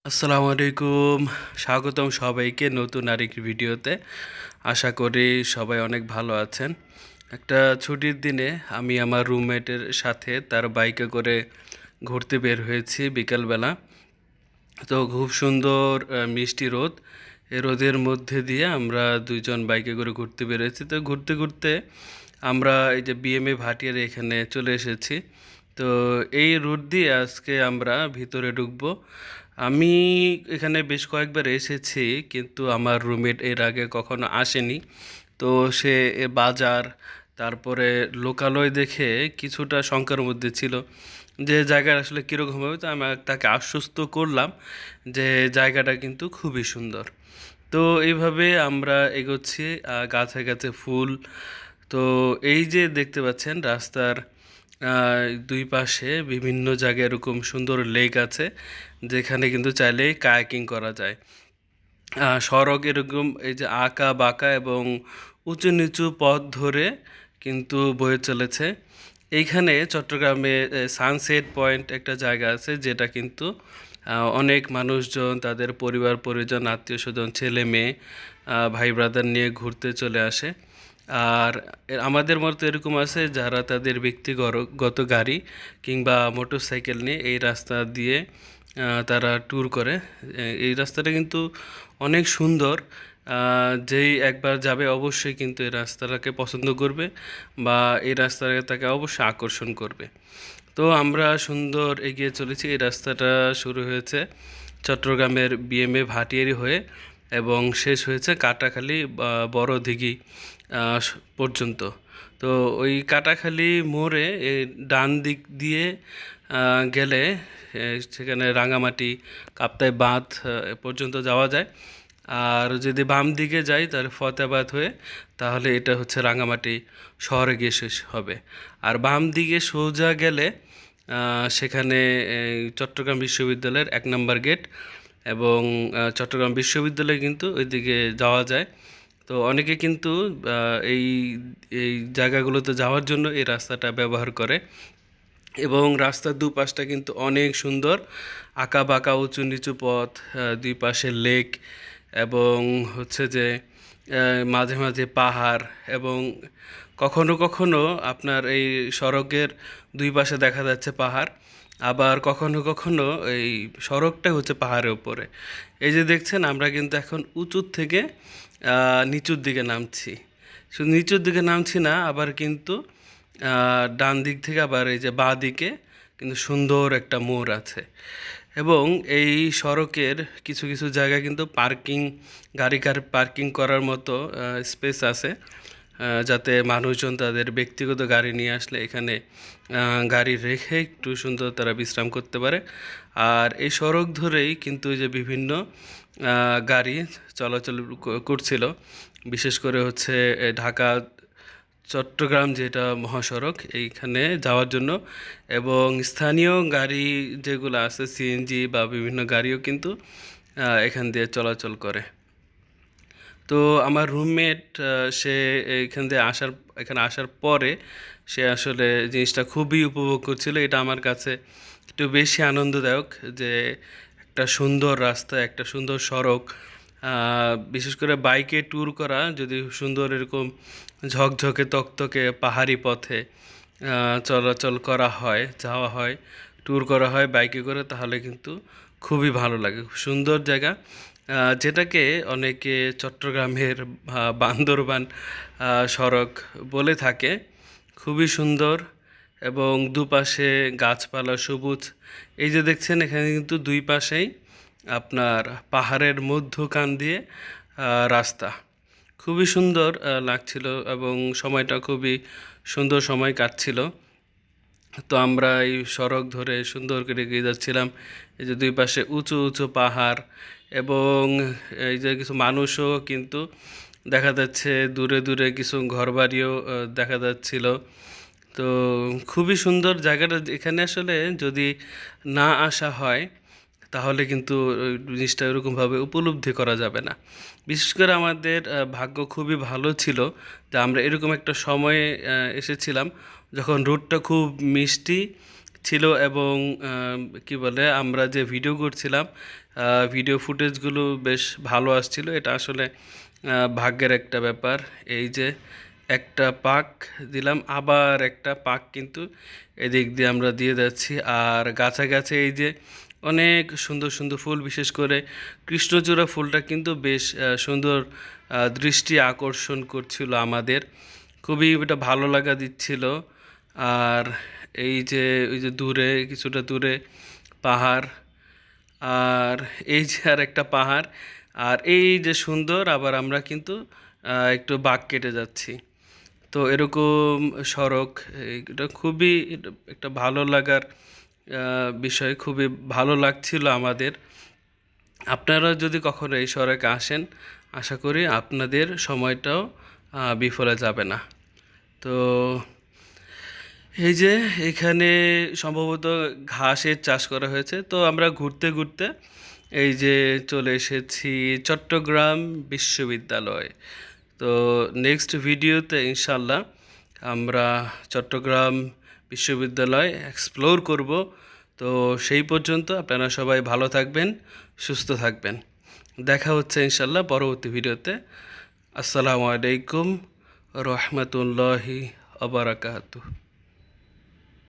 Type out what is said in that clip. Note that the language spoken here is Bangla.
আসসালামু আলাইকুম। স্বাগতম সবাইকে নতুন আরেকটি ভিডিওতে। আশা করি সবাই অনেক ভালো আছেন। একটা ছুটির দিনে আমি আমার রুমমেটের সাথে তার বাইকে করে ঘুরতে বের হয়েছি বিকালবেলা। তো খুব সুন্দর মিষ্টি রোদ। এই রোদের মধ্যে দিয়ে আমরা দুইজন বাইকে করে ঘুরতে বেরোয়েছি। তো ঘুরতে ঘুরতে আমরা এই যে বিএমএ ভাটিয়ার এখানে চলে এসেছি। তো এই রুট দিয়ে আজকে আমরা ভিতরে ঢুকবো। আমি এখানে বেশ কয়েকবার এসেছি, কিন্তু আমার রুমমেট এর আগে কখনো আসেনি। তো সে এ বাজার তারপরে লোকালয় দেখে কিছুটা শঙ্কার মধ্যে ছিল যে জায়গাটা আসলে কীরকম হবে। তো আমি তাকে আশ্বস্ত করলাম যে জায়গাটা কিন্তু খুবই সুন্দর। তো এইভাবে আমরা এগোচ্ছি, গাছে গাছে ফুল। তো এই যে দেখতে পাচ্ছেন রাস্তার দুই পাশে বিভিন্ন জায়গায় এরকম সুন্দর লেক আছে, যেখানে কিন্তু চাইলেই কায়াকিং করা যায়। সড়ক এরকম এই যে আঁকা বাঁকা এবং উঁচু নিচু পথ ধরে কিন্তু বয়ে চলেছে। এইখানে চট্টগ্রামে সানসেট পয়েন্ট একটা জায়গা আছে, যেটা কিন্তু অনেক মানুষজন তাদের পরিবার পরিজন আত্মীয় স্বজন ছেলে মেয়ে ভাই ব্রাদার নিয়ে ঘুরতে চলে আসে। আর আমাদের মতো এরকম আছে যারা তাদের ব্যক্তিগত গাড়ি কিংবা মোটরসাইকেল নিয়ে এই রাস্তা দিয়ে তারা ট্যুর করে। এই রাস্তাটা কিন্তু অনেক সুন্দর। যেই একবার যাবে অবশ্যই কিন্তু এই রাস্তাটাকে পছন্দ করবে বা এই রাস্তাটা তাকে অবশ্যই আকর্ষণ করবে। তো আমরা সুন্দর এগিয়ে চলেছি। এই রাস্তাটা শুরু হয়েছে চট্টগ্রামের বিএমএ ভাটিয়ারি হয়ে এবং শেষ হয়েছে কাটাখালী বড় দিঘি পর্যন্ত। তো ওই কাটাখালী মোড়ে ডান দিক দিয়ে গেলে সেখানে রাঙামাটি কাপ্তাই বাঁধ পর্যন্ত যাওয়া যায়। আর যদি বাম দিকে যাই তাহলে ফতেহাবাদ হয়ে, তাহলে এটা হচ্ছে রাঙামাটি শহরে গিয়ে শেষ হবে। আর বাম দিকে সোজা গেলে সেখানে চট্টগ্রাম বিশ্ববিদ্যালয়ের 1 নম্বর গেট, এবং চট্টগ্রাম বিশ্ববিদ্যালয়ে কিন্তু ওইদিকে যাওয়া যায়। তো অনেকে কিন্তু এই এই জায়গাগুলোতে যাওয়ার জন্য এই রাস্তাটা ব্যবহার করে। এবং রাস্তার দুপাশটা কিন্তু অনেক সুন্দর, আঁকা বাঁকা উঁচু নিচু পথ, দুই পাশে লেক, এবং হচ্ছে যে মাঝে মাঝে পাহাড়, এবং কখনো কখনো আপনার এই সড়কের দুই পাশে দেখা যাচ্ছে পাহাড়, আবার কখনো কখনো এই সড়কটা হচ্ছে পাহাড়ের উপরে। এই যে দেখছেন আমরা কিন্তু এখন উঁচুর থেকে নিচুর দিকে নামছি। শুধু নিচুর দিকে নামছি না, আবার কিন্তু ডান দিক থেকে আবার এই যে বাঁ দিকে কিন্তু সুন্দর একটা মোড় আছে। এবং এই সড়কের কিছু কিছু জায়গায় কিন্তু গাড়ি পার্কিং করার মতো স্পেস আছে, যাতে মানুষজন তাদের ব্যক্তিগত গাড়ি নিয়ে আসলে এখানে গাড়ি রেখে একটু সুন্দর তারা বিশ্রাম করতে পারে। আর এই সড়ক ধরেই কিন্তু যে বিভিন্ন গাড়ি চলাচল করছিল, বিশেষ করে হচ্ছে ঢাকা চট্টগ্রাম যেটা মহাসড়ক, এইখানে যাওয়ার জন্য। এবং স্থানীয় গাড়ি যেগুলো আছে সিএনজি বা বিভিন্ন গাড়িও কিন্তু এখান দিয়ে চলাচল করে। তো আমার রুমমেট সে এখানে আসার পরে সে আসলে জিনিসটা খুবই উপভোগ করছিল। এটা আমার কাছে একটু বেশি আনন্দদায়ক যে একটা সুন্দর রাস্তা, একটা সুন্দর সড়ক, বিশেষ করে বাইকে ট্যুর করা যদি সুন্দর এরকম ঝকঝকে তকতকে পাহাড়ি পথে চলাচল করা হয়, যাওয়া হয়, ট্যুর করা হয় বাইকে করে, তাহলে কিন্তু খুবই ভালো লাগে। খুব সুন্দর জায়গা, যেটাকে অনেকে চট্টগ্রামের বান্দরবান সড়ক বলে থাকে। খুবই সুন্দর এবং দুপাশে গাছপালা সবুজ। এই যে দেখছেন এখানে কিন্তু দুই পাশেই আপনার পাহাড়ের মধ্যখান দিয়ে রাস্তা। খুবই সুন্দর লাগছিল এবং সময়টা খুবই সুন্দর সময় কাটছিল। তো আমরা এই সড়ক ধরে সুন্দর করে এগিয়ে যাচ্ছিলাম। এই যে দুই পাশে উঁচু উঁচু পাহাড়, এবং এই যে কিছু মানুষও কিন্তু দেখা যাচ্ছে, দূরে দূরে কিছু ঘরবাড়িও দেখা যাচ্ছিল। তো খুবই সুন্দর জায়গাটা। এখানে আসলে যদি না আসা হয় তাহলে কিন্তু ওই জিনিসটা ওরকমভাবে উপলব্ধি করা যাবে না। বিশেষ করে আমাদের ভাগ্য খুবই ভালো ছিল যে আমরা এরকম একটা সময়ে এসেছিলাম যখন রোডটা খুব মিষ্টি ছিল এবং কি বলে আমরা যে ভিডিও করছিলাম ভিডিও ফুটেজগুলো বেশ ভালো আসছিল। এটা আসলে ভাগ্যের একটা ব্যাপার। এই যে একটা পাক দিলাম, আবার একটা পাক কিন্তু এদিক দিয়ে আমরা দিয়ে যাচ্ছি। আর গাছে গাছে এই যে অনেক সুন্দর সুন্দর ফুল, বিশেষ করে কৃষ্ণচূড়া ফুলটা কিন্তু বেশ সুন্দর দৃষ্টি আকর্ষণ করছিল আমাদের, খুবই এটা ভালো লাগা দিচ্ছিল। আর এই যে ওই যে দূরে কিছুটা দূরে পাহাড়, আর এই যে আর একটা পাহাড়, আর এই যে সুন্দর, আবার আমরা কিন্তু একটু বাঁক কেটে যাচ্ছি। তো এরকম সড়ক, এটা খুবই একটা ভালো লাগার বিষয়, খুবই ভালো লাগছিল আমাদের। আপনারা যদি কখনো এই সড়কে আসেন, আশা করি আপনাদের সময়টাও বিফলে যাবে না। তো এই যে এখানে সম্ভবত ঘাসের চাষ করা হয়েছে। তো আমরা ঘুরতে ঘুরতে এই যে চলে এসেছি চট্টগ্রাম বিশ্ববিদ্যালয়। তো নেক্সট ভিডিওতে ইনশাল্লাহ আমরা চট্টগ্রাম বিশ্ববিদ্যালয় এক্সপ্লোর করব। তো সেই পর্যন্ত আপনারা সবাই ভালো থাকবেন, সুস্থ থাকবেন। দেখা হচ্ছে ইনশাল্লাহ পরবর্তী ভিডিওতে। আসসালামু আলাইকুম রহমতুল্লাহি ওয়া বারাকাতুহু।